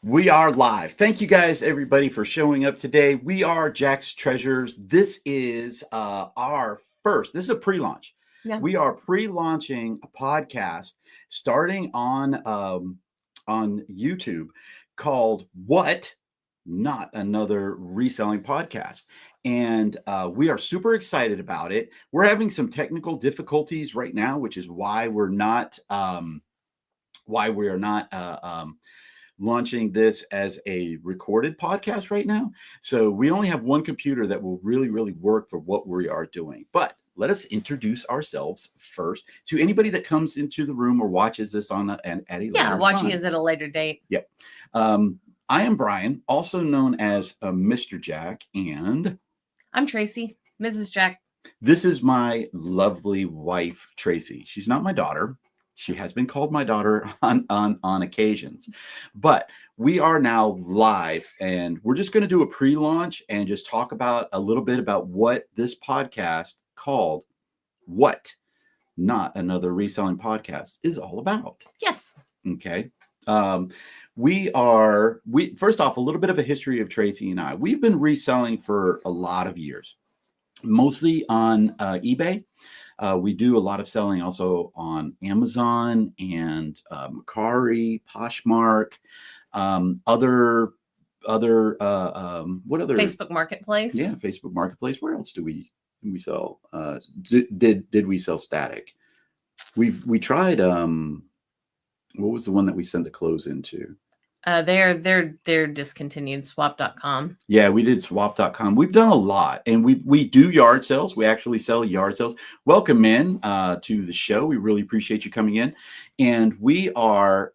We are live. Thank you guys, everybody, for showing up today. We are Jack's Treasures. This is this is a pre-launch. Yeah. We are pre-launching a podcast starting on YouTube called What? Not Another Reselling Podcast. And we are super excited about it. We're having some technical difficulties right now, which is why we're not launching this as a recorded podcast right now. So we only have one computer that will really work for what we are doing. But let us introduce ourselves first to anybody that comes into the room or watches this on at a later watching time. it at a later date. Yep. I am Brian, also known as Mr. Jack, and I'm Tracy, Mrs. Jack. This is my lovely wife, Tracy. She's not my daughter. She has been called my daughter on occasions, but we are now live, and we're just going to do a pre-launch and just talk about a little bit about what this podcast called What? Not Another Reselling Podcast is all about. Yes. Okay. First off, a little bit of a history of Tracy and I. We've been reselling for a lot of years, mostly on eBay. We do a lot of selling also on Amazon and Mercari, Poshmark, other what other Facebook Marketplace? Yeah, Facebook Marketplace. Where else do we sell? Did we sell static? We tried. What was the one that we sent the clothes into? They're discontinued. Swap.com. Yeah, we did swap.com. We've done a lot, and we do yard sales. We actually sell yard sales. Welcome in to the show. We really appreciate you coming in. And we are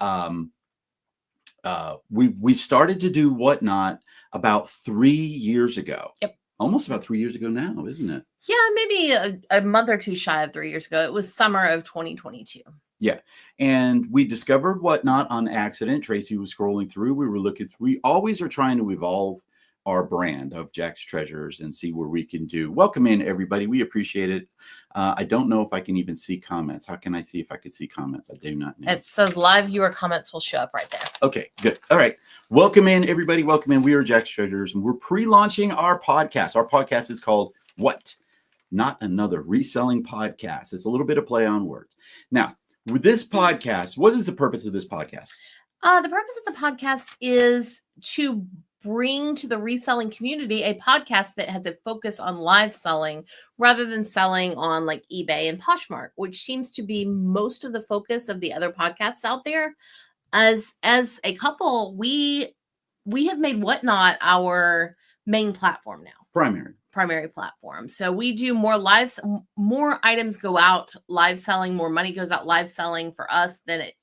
we started to do Whatnot about 3 years ago. Yep. Almost about 3 years ago now, isn't it? Yeah, maybe a month or two shy of 3 years ago. It was summer of 2022. Yeah. And we discovered Whatnot on accident. Tracy was scrolling through. We were looking through. We always are trying to evolve our brand of Jack's Treasures and see where we can do. Welcome in, everybody. We appreciate it. I don't know if I can even see comments. How can I see if I can see comments? I do not know. It says live viewer comments will show up right there. Okay, good. All right. Welcome in, everybody. Welcome in. We are Jack's Treasures, and we're pre-launching our podcast. Our podcast is called What? Not Another Reselling Podcast. It's a little bit of play on words. Now, with this podcast, what is the purpose of this podcast? The purpose of the podcast is to bring to the reselling community a podcast that has a focus on live selling rather than selling on like eBay and Poshmark, which seems to be most of the focus of the other podcasts out there. As a couple, we have made Whatnot our main platform now. Primary platform. So we do more items go out live selling, more money goes out live selling for us than it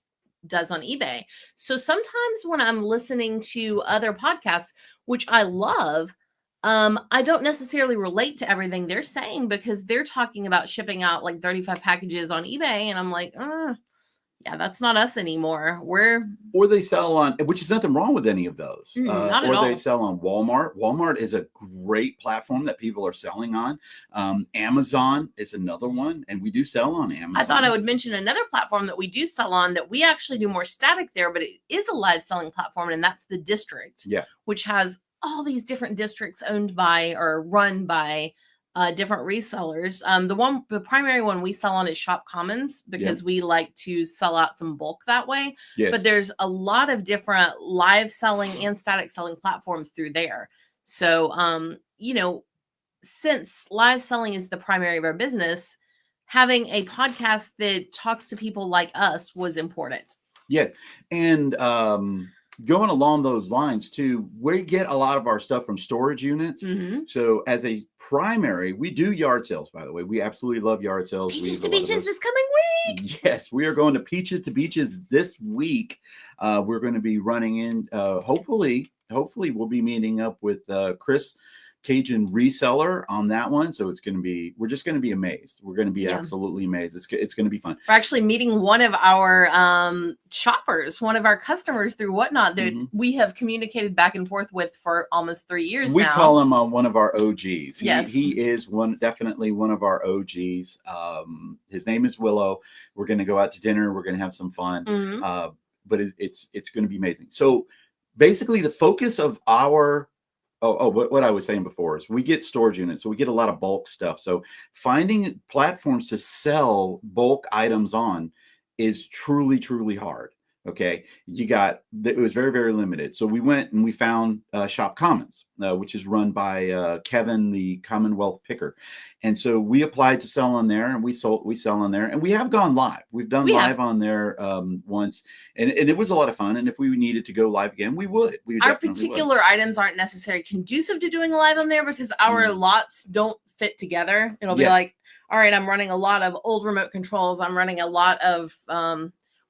does on eBay. So sometimes when I'm listening to other podcasts, which I love, I don't necessarily relate to everything they're saying because they're talking about shipping out like 35 packages on eBay. And I'm like, yeah, that's not us anymore. Or they sell on, which is nothing wrong with any of those. Not at all. They sell on Walmart. Walmart is a great platform that people are selling on. Amazon is another one, and we do sell on Amazon. I thought I would mention another platform that we do sell on that we actually do more static there, but it is a live selling platform, and that's the District. Yeah, which has all these different districts owned by or run by different resellers. The primary one we sell on is Shop Commons because we like to sell out some bulk that way. Yes. But there's a lot of different live selling and static selling platforms through there. So, since live selling is the primary of our business, having a podcast that talks to people like us was important. Yes. And going along those lines too, we get a lot of our stuff from storage units. Mm-hmm. So as a primary, we do yard sales, by the way. We absolutely love yard sales. Peaches to Beaches this coming week. Yes, we are going to Peaches to Beaches this week. We're going to be running in, hopefully we'll be meeting up with Chris, Cajun reseller on that one. So we're just going to be amazed. We're going to be absolutely amazed. It's going to be fun. We're actually meeting one of our shoppers, one of our customers through Whatnot that we have communicated back and forth with for almost 3 years now. We call him one of our OGs. Yes. He is definitely one of our OGs. His name is Willow. We're going to go out to dinner. We're going to have some fun. Mm-hmm. But it's going to be amazing. So basically the focus of our what I was saying before is we get storage units, so we get a lot of bulk stuff. So finding platforms to sell bulk items on is truly, truly hard. Okay, it was very, very limited. So we went and we found Shop Commons, which is run by Kevin, the Commonwealth Picker, and so we applied to sell on there, and we sell on there, and we have gone live. We've done live on there once, and it was a lot of fun. And if we needed to go live again, we would. Our particular items aren't necessarily conducive to doing a live on there because our lots don't fit together. It'll be like, all right, I'm running a lot of old remote controls. I'm running a lot of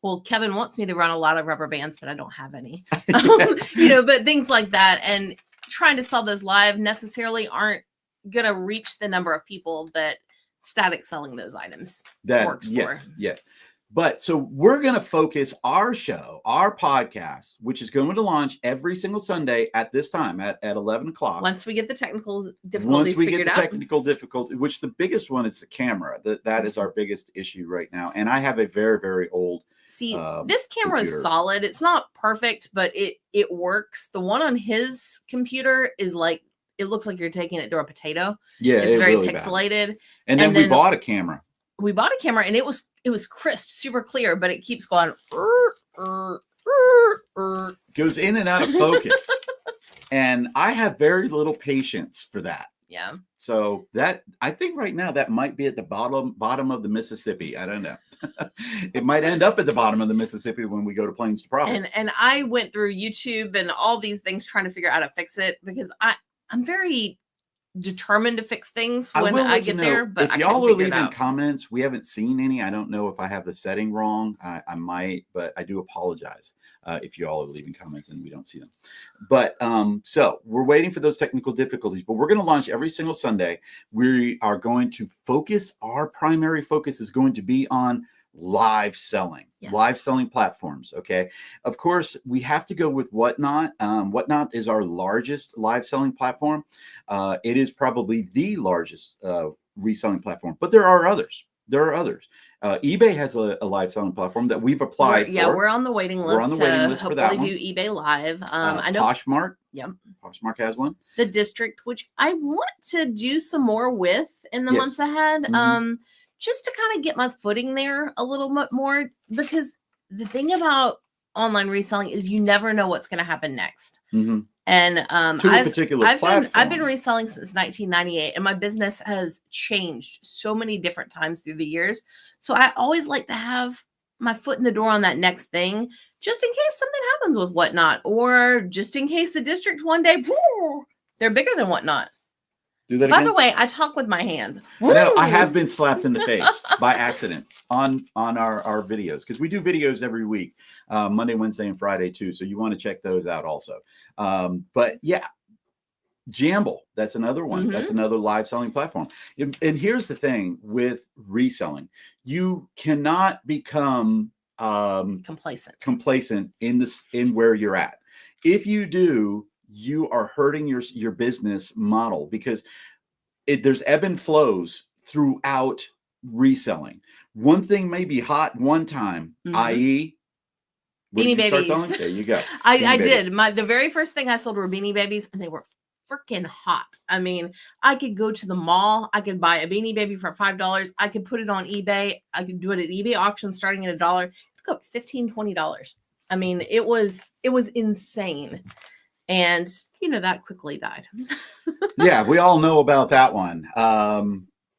well, Kevin wants me to run a lot of rubber bands, but I don't have any, but things like that. And trying to sell those live necessarily aren't going to reach the number of people that static selling those items works for. Yes. But so we're going to focus our show, our podcast, which is going to launch every single Sunday at this time at 11 o'clock. Once we get the technical difficulties figured out. Technical difficulty, which the biggest one is the camera. That is our biggest issue right now. And I have a very, very old this camera is solid. It's not perfect, but it works. The one on his computer is like, it looks like you're taking it through a potato. Yeah, it's very really pixelated. Bad. And then we bought a camera. We bought a camera and it was crisp, super clear, but it keeps going. Goes in and out of focus. And I have very little patience for that. Yeah. So that, I think right now that might be at the bottom of the Mississippi. I don't know. It might end up at the bottom of the Mississippi when we go to Plains to Profit. And I went through YouTube and all these things trying to figure out how to fix it because I'm very determined to fix things when I get there. But if y'all are leaving comments, we haven't seen any. I don't know if I have the setting wrong. I might, but I do apologize if you all are leaving comments and we don't see them. But so we're waiting for those technical difficulties, but we're going to launch every single Sunday. We are going to focus. Our primary focus is going to be on live selling, live selling platforms. Okay. Of course, we have to go with Whatnot. Whatnot is our largest live selling platform. It is probably the largest reselling platform, but there are others. eBay has a live selling platform that we've applied for. Yeah, we're on the waiting list. We're on the waiting list for that one. Do eBay Live. I know Poshmark. Yep. Poshmark has one. The District, which I want to do some more with in the months ahead. Just to kind of get my footing there a little bit more, because the thing about online reselling is you never know what's going to happen next. And I've been reselling since 1998, and my business has changed so many different times through the years. So I always like to have my foot in the door on that next thing, just in case something happens with Whatnot, or just in case the District one day, they're bigger than Whatnot. Do that again? By the way, I talk with my hands. I know, I have been slapped in the face by accident on our videos, because we do videos every week, Monday, Wednesday, and Friday too. So you want to check those out also. But yeah, Jamble, that's another one. That's another live selling platform. And here's the thing with reselling: you cannot become complacent in where you're at. If you do, you are hurting your business model, because there's ebb and flows throughout reselling. One thing may be hot one time, i.e. Beanie Babies. There you go. I did. The very first thing I sold were Beanie Babies, and they were freaking hot. I mean, I could go to the mall. I could buy a Beanie Baby for $5. I could put it on eBay. I could do it at eBay auction starting at $1. It could go up $15, $20. I mean, it was insane. And, that quickly died. Yeah, we all know about that one.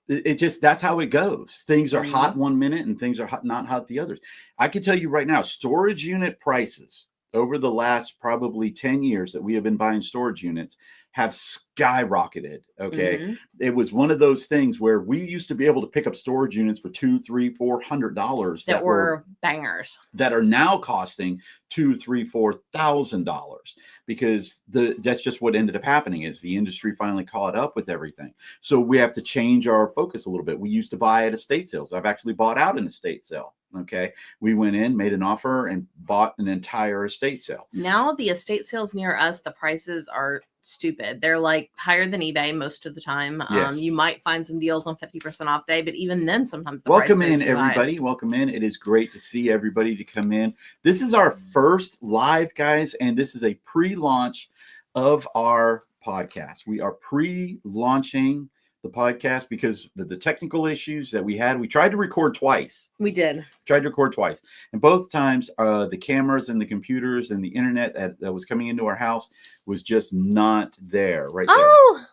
That's how it goes. Things are hot one minute and things are not hot the others. I can tell you right now, storage unit prices over the last probably 10 years that we have been buying storage units have skyrocketed. Okay. It was one of those things where we used to be able to pick up storage units for $200, $300, $400 that were bangers, that are now costing $2,000, $3,000, $4,000, because that's just what ended up happening is the industry finally caught up with everything. So we have to change our focus a little bit. We used to buy at estate sales. I've actually bought out an estate sale. Okay. We went in, made an offer, and bought an entire estate sale. Now the estate sales near us, the prices are stupid. They're like higher than eBay most of the time. Yes. You might find some deals on 50% off day, but even then, sometimes the Welcome price in, is too high. everybody. Welcome in. It is great to see everybody to come in. This is our first live, guys, and this is a pre-launch of our podcast. We are pre-launching the podcast because the technical issues that we had. We tried to record twice. We did. Tried to record twice, and both times the cameras and the computers and the internet that was coming into our house was just not there. Right there. Oh,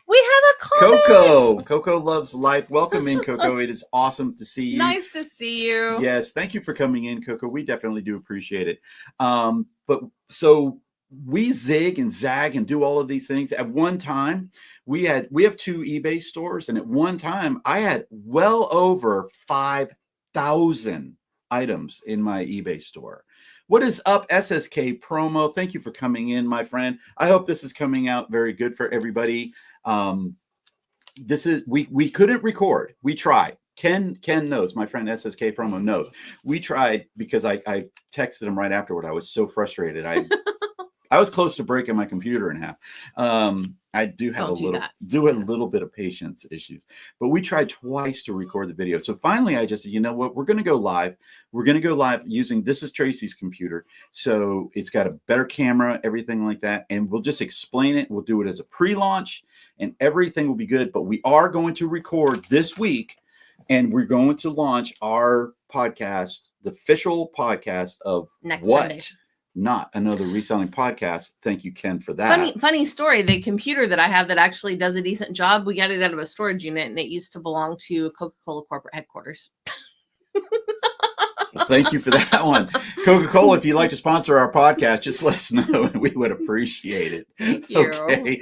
we have a comment. Coco loves life. Welcome in, Coco. It is awesome to see you. Nice to see you. Yes, thank you for coming in, Coco. We definitely do appreciate it. But so we zig and zag and do all of these things. At one time, we have 2 eBay stores, and at one time, I had well over 5,000 items in my eBay store. What is up, SSK Promo? Thank you for coming in, my friend. I hope this is coming out very good for everybody. This is we couldn't record. We tried. Ken knows. My friend SSK Promo knows. We tried because I texted him right afterward. I was so frustrated. I was close to breaking my computer in half. I do have a little bit of patience issues, but we tried twice to record the video. So finally, I just said, you know what? We're going to go live. We're going to go live using, this is Tracy's computer. So it's got a better camera, everything like that. And we'll just explain it. We'll do it as a pre-launch and everything will be good. But we are going to record this week and we're going to launch our podcast, the official podcast of next what? Sunday. Not another reselling podcast. Thank you, Ken, for that. Funny story. The computer that I have that actually does a decent job, we got it out of a storage unit and it used to belong to Coca-Cola corporate headquarters. Well, thank you for that one. Coca-Cola, if you'd like to sponsor our podcast, just let us know and we would appreciate it. Thank you. Okay.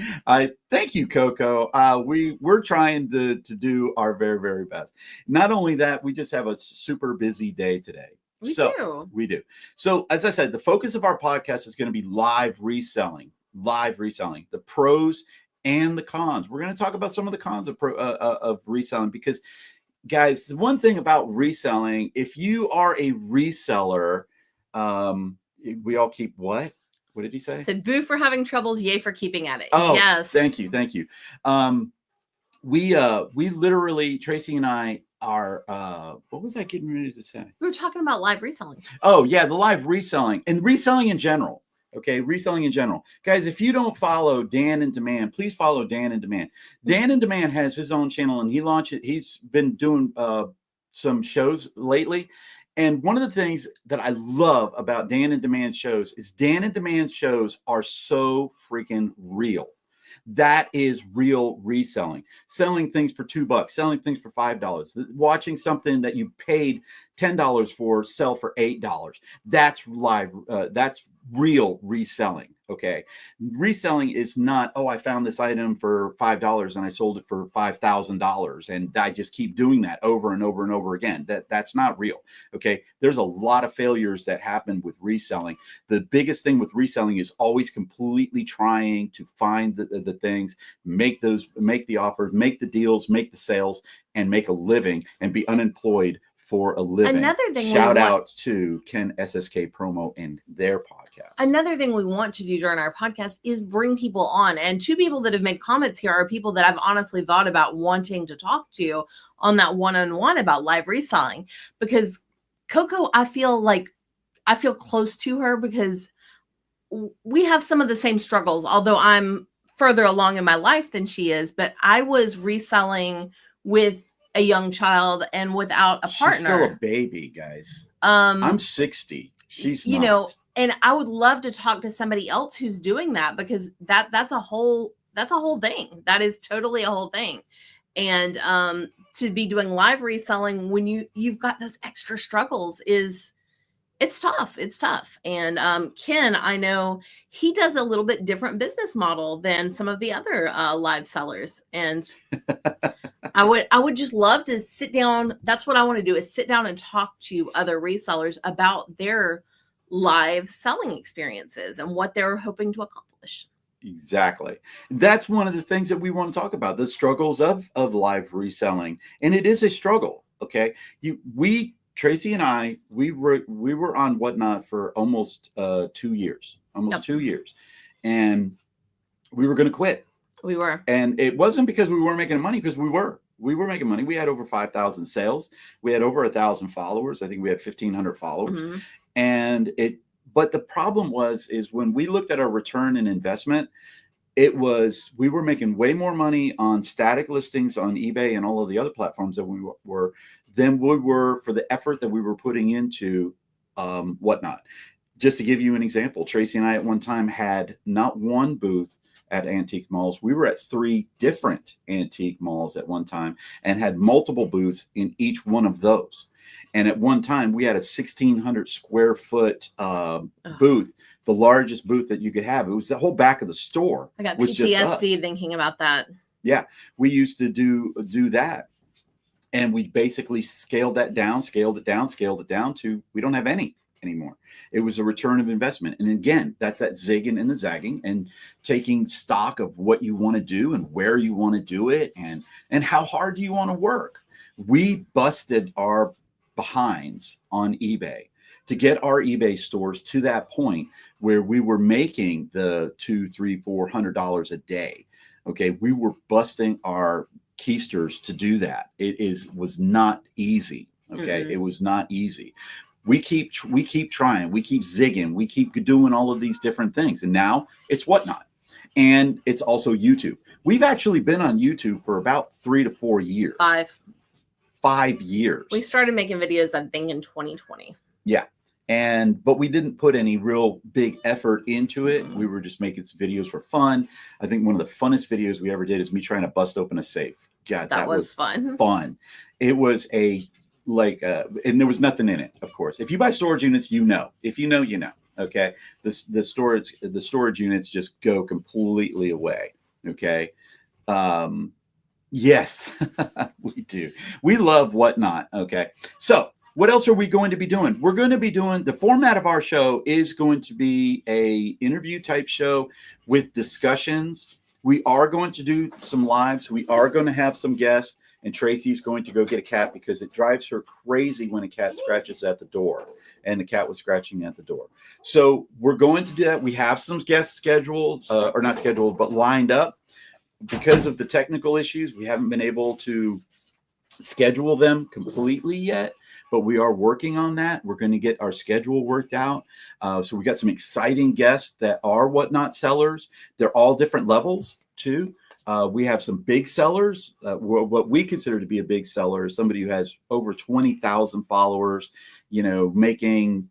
Thank you, Coco. We're trying to do our very, very best. Not only that, we just have a super busy day today. We do. So as I said, the focus of our podcast is going to be live reselling, the pros and the cons. We're going to talk about some of the cons of reselling because, guys, the one thing about reselling, if you are a reseller, we all keep what? What did he say? Said boo for having troubles, yay for keeping at it. Oh, yes. Thank you. We literally, Tracy and I are, what was I getting ready to say? We were talking about live reselling. Oh yeah, the live reselling and reselling in general. Okay, reselling in general. Guys, if you don't follow Dan in Demand, please follow Dan in Demand. Dan in Demand has his own channel and he's been doing some shows lately. And one of the things that I love about Dan in Demand shows is Dan in Demand shows are so freaking real. That is real reselling. Selling things for $2, selling things for $5, watching something that you paid $10 for sell for $8. That's live. That's real reselling. Okay. Reselling is not, oh, I found this item for $5 and I sold it for $5,000 and I just keep doing that over and over and over again. That's not real. Okay. There's a lot of failures that happen with reselling. The biggest thing with reselling is always completely trying to find the things, make the offers, make the deals, make the sales, and make a living and be unemployed for a living. Another thing, shout out to Ken SSK Promo and their podcast. Another thing we want to do during our podcast is bring people on. And 2 people that have made comments here are people that I've honestly thought about wanting to talk to on that one-on-one about live reselling. Because Coco, I feel close to her because we have some of the same struggles, although I'm further along in my life than she is. But I was reselling with a young child and without a partner. She's still a baby, guys. I'm 60. She's not. And I would love to talk to somebody else who's doing that because that's a whole thing. That is totally a whole thing. And to be doing live reselling when you've got those extra struggles it's tough. It's tough. And Ken, I know he does a little bit different business model than some of the other live sellers. And I would just love to sit down. That's what I want to do is sit down and talk to other resellers about their live selling experiences and what they're hoping to accomplish. Exactly. That's one of the things that we want to talk about, the struggles of live reselling. And it is a struggle. Okay. Tracy and I, we were on Whatnot for almost 2 years, 2 years. And we were going to quit. We were. And it wasn't because we weren't making money, because we were making money. We had over 5,000 sales. We had over 1,000 followers. I think we had 1,500 followers. Mm-hmm. And but the problem is when we looked at our return and investment, we were making way more money on static listings on eBay and all of the other platforms than we were for the effort that we were putting into Whatnot. Just to give you an example, Tracy and I at one time had not one booth at antique malls. We were at 3 different antique malls at one time and had multiple booths in each one of those. And at one time we had a 1,600 square foot booth, the largest booth that you could have. It was the whole back of the store. I got PTSD thinking about that. Yeah, we used to do that. And we basically scaled it down to we don't have any anymore. It was a return of investment. And again, that's that zigging and the zagging and taking stock of what you want to do and where you want to do it and how hard do you want to work. We busted our behinds on eBay to get our eBay stores to that point where we were making the $200, $300, $400 a day. Okay, we were busting our keisters to do that. Was not easy. Okay, It was not easy. We keep trying, we keep zigging, we keep doing all of these different things, and now it's Whatnot, and it's also YouTube. We've actually been on YouTube for about 3 to 4 years. 5 years. We started making videos, I think, in 2020. Yeah. But we didn't put any real big effort into it. We were just making some videos for fun. I think one of the funnest videos we ever did is me trying to bust open a safe. God, that was fun. It was and there was nothing in it, of course. If you buy storage units, you know. If you know, you know. Okay. The storage units just go completely away. Okay. Yes, we do. We love Whatnot. Okay. So what else are we going to be doing? We're going to be doing, the format of our show is going to be a interview type show with discussions. We are going to do some lives. We are going to have some guests, and Tracy's going to go get a cat because it drives her crazy when a cat scratches at the door, and the cat was scratching at the door. So we're going to do that. We have some guests scheduled, or not scheduled, but lined up. Because of the technical issues, we haven't been able to schedule them completely yet. But we are working on that. We're going to get our schedule worked out. So we got some exciting guests that are Whatnot sellers. They're all different levels too. We have some big sellers. What we consider to be a big seller is somebody who has over 20,000 followers, making,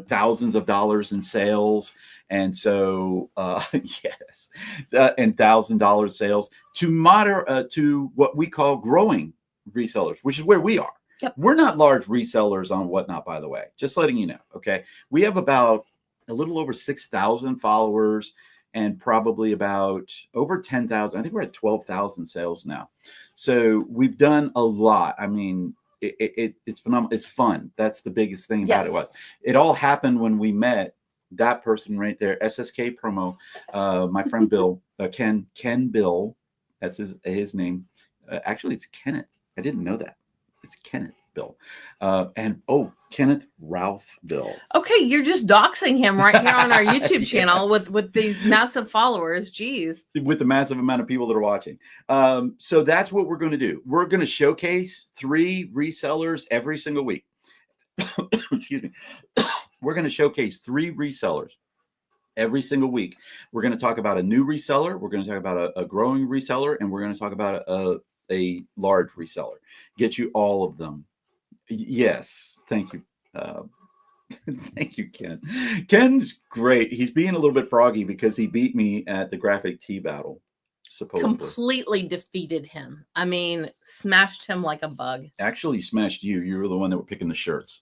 thousands of dollars in sales. And so, yes, and $1,000 sales to what we call growing resellers, which is where we are. Yep. We're not large resellers on Whatnot, by the way, just letting you know. Okay. We have about a little over 6,000 followers and probably about over 10,000. I think we're at 12,000 sales now. So we've done a lot. I mean, it's phenomenal. It's fun. That's the biggest thing about it was. It all happened when we met that person right there, SSK Promo, my friend Bill, Ken Bill. That's his name. Actually, it's Kenneth. I didn't know that. It's Kenneth Bill. Kenneth Ralph Bill. Okay, you're just doxing him right here on our YouTube channel with these massive followers. Jeez. With the massive amount of people that are watching. So that's what we're going to do. We're going to showcase 3 resellers every single week. Excuse me. We're going to showcase 3 resellers every single week. We're going to talk about a new reseller. We're going to talk about a growing reseller, and we're going to talk about a large reseller. Get you all of them. Yes. Thank you. Thank you, Ken. Ken's great. He's being a little bit froggy because he beat me at the graphic tee battle. Supposedly. Completely defeated him. I mean, smashed him like a bug. Actually, he smashed you. You were the one that were picking the shirts.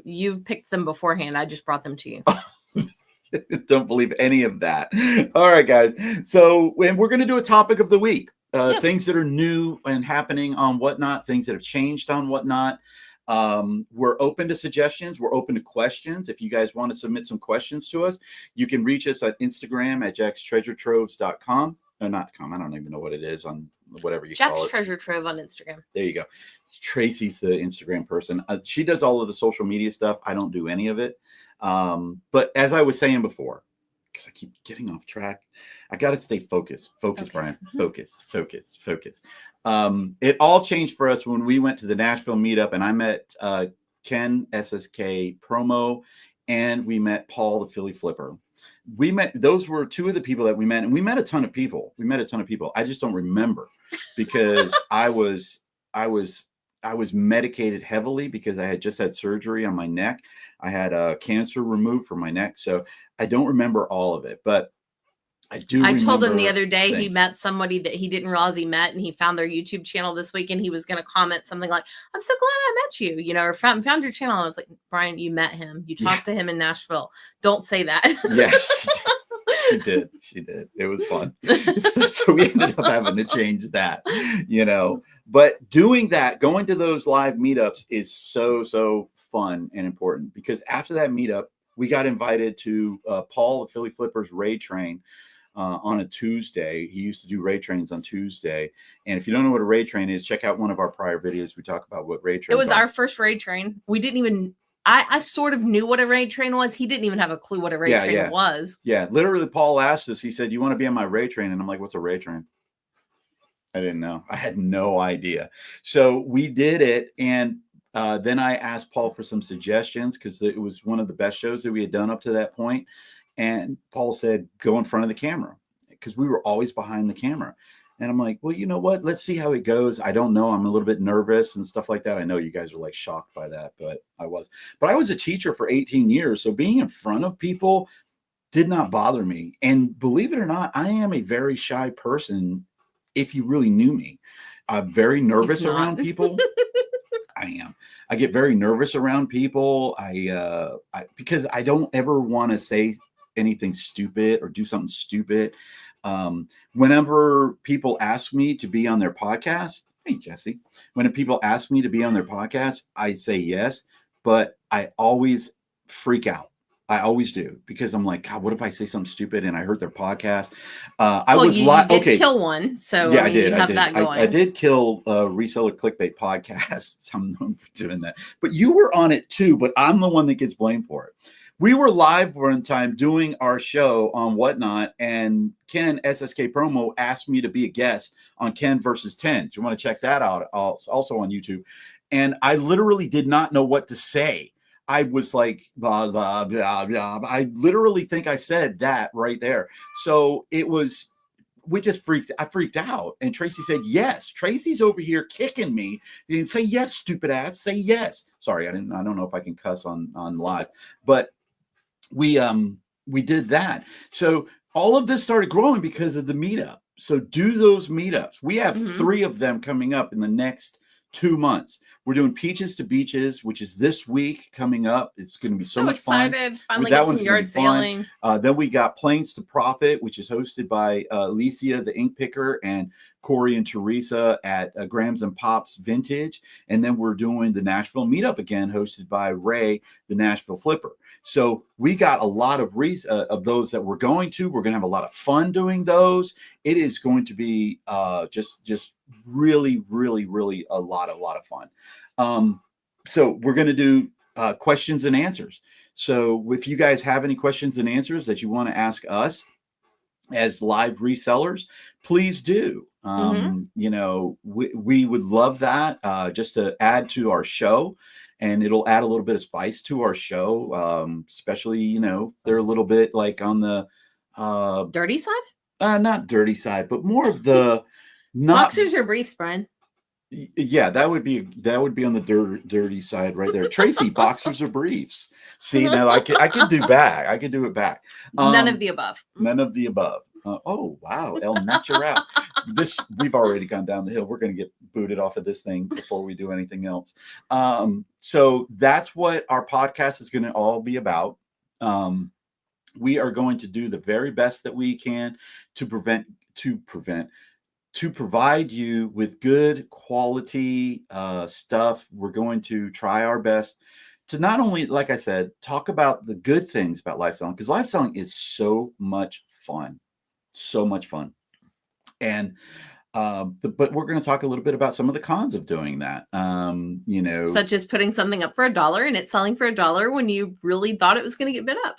You picked them beforehand. I just brought them to you. Don't believe any of that. All right, guys. So we're going to do a topic of the week. Yes. Things that are new and happening on Whatnot, things that have changed on Whatnot. We're open to suggestions. We're open to questions. If you guys want to submit some questions to us, you can reach us at Instagram at jackstreasuretroves.com. Or not com. I don't even know what it is on whatever you call it. Jack's Treasure Trove on Instagram. There you go. Tracy's the Instagram person. She does all of the social media stuff. I don't do any of it. But as I was saying before, because I keep getting off track. I got to stay focused. Focus, Brian. Focus, focus, focus. It all changed for us when we went to the Nashville meetup, and I met Ken, SSK Promo, and we met Paul, the Philly Flipper. Those were two of the people that we met, and we met a ton of people. I just don't remember because I was medicated heavily because I had just had surgery on my neck. I had cancer removed from my neck. So I don't remember all of it, but I told him the other day he met somebody that he didn't realize he met, and he found their YouTube channel this week, and he was going to comment something like, "I'm so glad I met you," or found your channel. And I was like, Brian, you met him. You talked to him in Nashville. Don't say that. Yes, she did. She did. It was fun. So we ended up having to change that, But doing that, going to those live meetups is so fun and important, because after that meetup, we got invited to Paul, the Philly Flippers raid train. On a Tuesday. He used to do raid trains on Tuesday. And if you don't know what a raid train is, check out one of our prior videos. We talk about what raid trains are. It was our first raid train. We didn't even, I sort of knew what a raid train was. He didn't even have a clue what a raid train was. Yeah. Literally, Paul asked us, he said, "You want to be on my raid train?" And I'm like, "What's a raid train?" I didn't know. I had no idea. So we did it. And then I asked Paul for some suggestions because it was one of the best shows that we had done up to that point. And Paul said, "Go in front of the camera," because we were always behind the camera. And I'm like, well, you know what? Let's see how it goes. I don't know. I'm a little bit nervous and stuff like that. I know you guys are like shocked by that, but I was a teacher for 18 years. So being in front of people did not bother me. And believe it or not, I am a very shy person. If you really knew me, I'm very nervous around people. I am. I get very nervous around people. Because I don't ever want to say anything stupid or do something stupid. Whenever people ask me to be on their podcast, hey, Jesse, when people ask me to be on their podcast, I say yes, but I always freak out. I always do, because I'm like, God, what if I say something stupid and I hurt their podcast? You did kill one, so yeah, I did. You have that going. I did kill Reseller Clickbait podcast. I'm known for doing that, but you were on it too. But I'm the one that gets blamed for it. We were live one time doing our show on Whatnot, and Ken, SSK Promo, asked me to be a guest on Ken versus 10. Do you want to check that out? Also on YouTube. And I literally did not know what to say. I was like, blah, blah, blah, blah. I literally think I said that right there. So I freaked out. And Tracy said, yes. Tracy's over here kicking me. He didn't say yes, stupid ass. Say yes. Sorry, I don't know if I can cuss on live, but we did that. So all of this started growing because of the meetup. So do those meetups. We have 3 of them coming up in the next 2 months. We're doing Peaches to Beaches, which is this week coming up. It's going to be so much fun. Finally get some yard sailing. Then we got Planes to Profit, which is hosted by Alicia, the ink picker, and Corey and Teresa at Grams and Pops Vintage. And then we're doing the Nashville meetup again, hosted by Ray, the Nashville Flipper. So we got a lot of those that we're going to. We're going to have a lot of fun doing those. It is going to be just really, really, really a lot of fun. So we're going to do questions and answers. So if you guys have any questions and answers that you want to ask us as live resellers, please do. We would love that just to add to our show. And it'll add a little bit of spice to our show, especially, they're a little bit like on the dirty side? Not dirty side, but more of the boxers or briefs, Brian. Yeah, that would be on the dirty side right there. Tracy, boxers or briefs? See, now I can do back. I can do it back. None of the above. None of the above. Oh wow, El Natural. We've already gone down the hill. We're going to get booted off of this thing before we do anything else. So that's what our podcast is going to all be about. We are going to do the very best that we can to provide you with good quality stuff. We're going to try our best to not only, like I said, talk about the good things about live selling, because live selling is so much fun. So much fun. And but we're going to talk a little bit about some of the cons of doing that. Such as putting something up for $1 and it's selling for $1 when you really thought it was going to get bid up.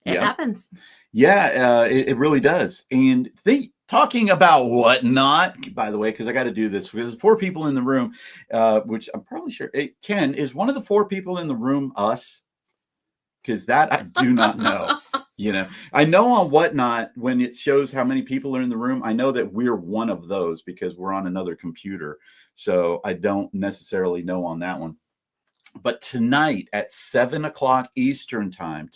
It happens. Yeah, it really does. And talking about whatnot, by the way, because I got to do this because there's 4 people in the room, which I'm probably sure. Ken, is one of the 4 people in the room us? Because that I do not know. I know on whatnot when it shows how many people are in the room, I know that we're one of those because we're on another computer. So I don't necessarily know on that one. But tonight at 7:00 Eastern time,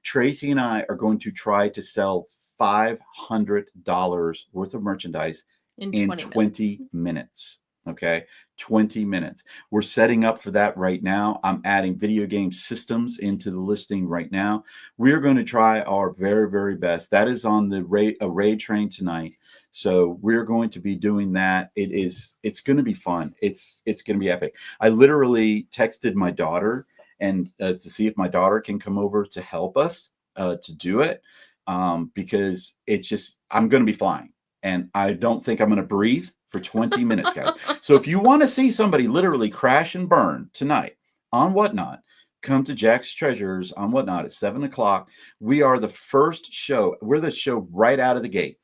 Tracy and I are going to try to sell $500 worth of merchandise in 20 minutes. Okay. 20 minutes. We're setting up for that right now. I'm adding video game systems into the listing right now. We're going to try our very, very best. That is on the raid train tonight. So we're going to be doing that. It's going to be fun. It's going to be epic. I literally texted my daughter and to see if my daughter can come over to help us to do it because I'm going to be flying and I don't think I'm going to breathe for 20 minutes, guys. So if you want to see somebody literally crash and burn tonight on Whatnot, come to Jack's Treasures on Whatnot at 7:00. We are the first show. We're the show right out of the gate.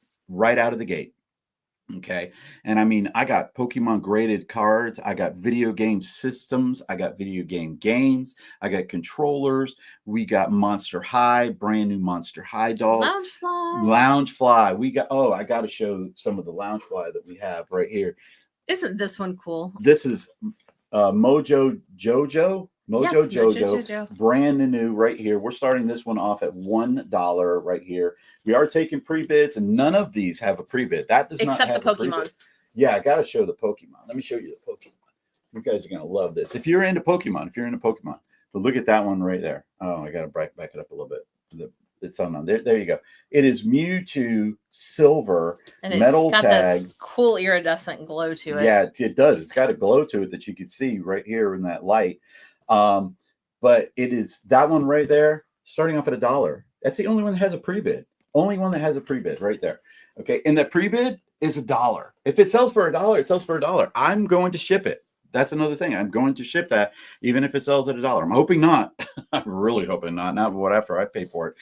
Okay. And I mean, I got Pokemon graded cards. I got video game systems. I got video game games. I got controllers. We got Monster High, brand new Monster High dolls. Loungefly. I got to show some of the Loungefly that we have right here. Isn't this one cool? This is Mojo Jojo. Mojo, brand new right here. We're starting this one off at $1 right here. We are taking pre-bids, and none of these have a pre-bid. That does not have except the Pokemon. Yeah, I got to show the Pokemon. Let me show you the Pokemon. You guys are gonna love this. If you're into Pokemon, but look at that one right there. Oh, I got to back it up a little bit. It's on there. There you go. It is Mewtwo Silver and metal got tag. This cool iridescent glow to it. Yeah, it does. It's got a glow to it that you can see right here in that light. But it is that one right there, starting off at $1. That's the only one that has a pre-bid. Only one that has a pre-bid right there. Okay, and that pre-bid is $1. If it sells for $1, it sells for $1. I'm going to ship it. That's another thing. I'm going to ship that, even if it sells at $1. I'm hoping not. I'm really hoping not. Not whatever I pay for it,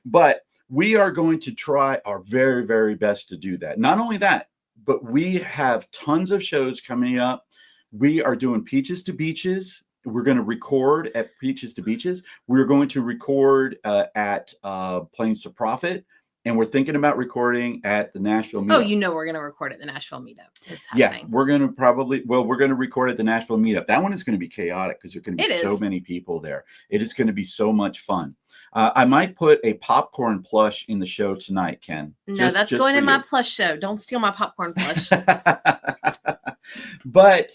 but we are going to try our very, very best to do that. Not only that, but we have tons of shows coming up. We are doing Peaches to Beaches. We're going to record at Peaches to Beaches. We're going to record at Planes to Profit. And we're thinking about recording at the Nashville Meetup. Oh, we're going to record at the Nashville Meetup. We're going to record at the Nashville Meetup. That one is going to be chaotic because there's going to be so many people there. It is going to be so much fun. I might put a popcorn plush in the show tonight, Ken. No, that's going in my plush show. Don't steal my popcorn plush. But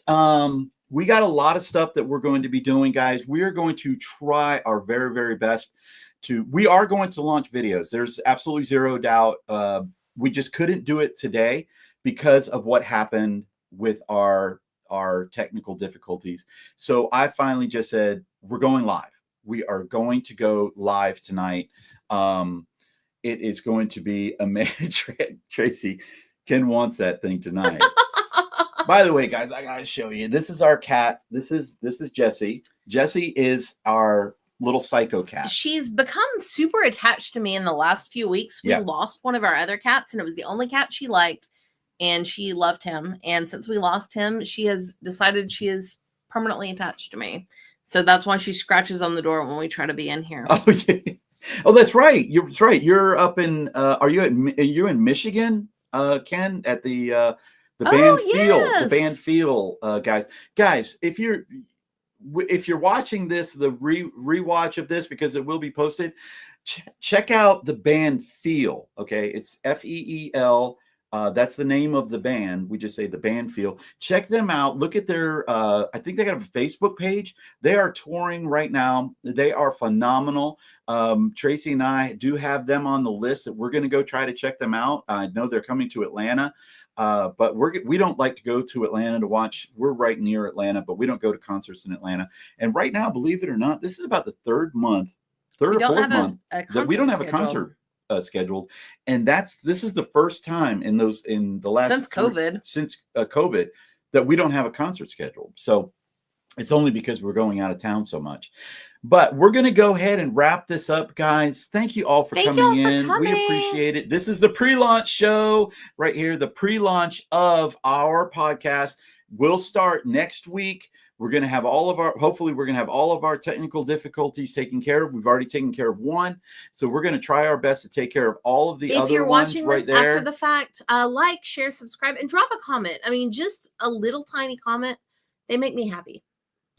we got a lot of stuff that we're going to be doing, guys. We are going to try our very, very best. We are going to launch videos. There's absolutely zero doubt. We just couldn't do it today because of what happened with our technical difficulties. So I finally just said, we're going live. We are going to go live tonight. It is going to be amazing. Tracy, Ken wants that thing tonight. By the way, guys, I got to show you. This is our cat. This is Jessie. Jessie is our little psycho cat. She's become super attached to me in the last few weeks. We lost one of our other cats, and it was the only cat she liked, and she loved him. And since we lost him, she has decided she is permanently attached to me. So that's why she scratches on the door when we try to be in here. Oh, yeah. Oh, that's right. You're up in. Are you in Michigan, Ken? At the band field. The band field, guys. If you're watching this, the rewatch of this, because it will be posted, check out the band Feel. Okay, it's FEEL. That's the name of the band. We just say the band Feel. Check them out. Look at their. I think they got a Facebook page. They are touring right now. They are phenomenal. Tracy and I do have them on the list that we're going to go try to check them out. I know they're coming to Atlanta. But we don't like to go to Atlanta to watch. We're right near Atlanta, but we don't go to concerts in Atlanta. And right now, believe it or not, this is about the third or fourth month that we don't have a concert scheduled. And this is the first time in the last since COVID that we don't have a concert scheduled. So It's only because we're going out of town so much. But we're going to go ahead and wrap this up, guys. Thank you all for Thank coming you all for in. We coming. appreciate it. This is the pre-launch show right here, the pre-launch of our podcast. We'll start next week. We're going to have hopefully we're going to have all of our technical difficulties taken care of. We've already taken care of one. So we're going to try our best to take care of all of the If other you're ones watching right this there. after the fact, like, share, subscribe, and drop a comment. I mean, just a little tiny comment. They make me happy.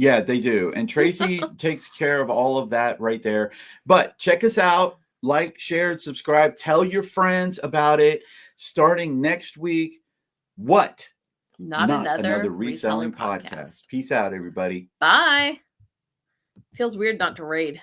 Yeah, they do. And Tracy takes care of all of that right there. But check us out. Like, share, and subscribe. Tell your friends about it. Starting next week, what? Not another reselling reseller podcast. Peace out, everybody. Bye. Feels weird not to raid.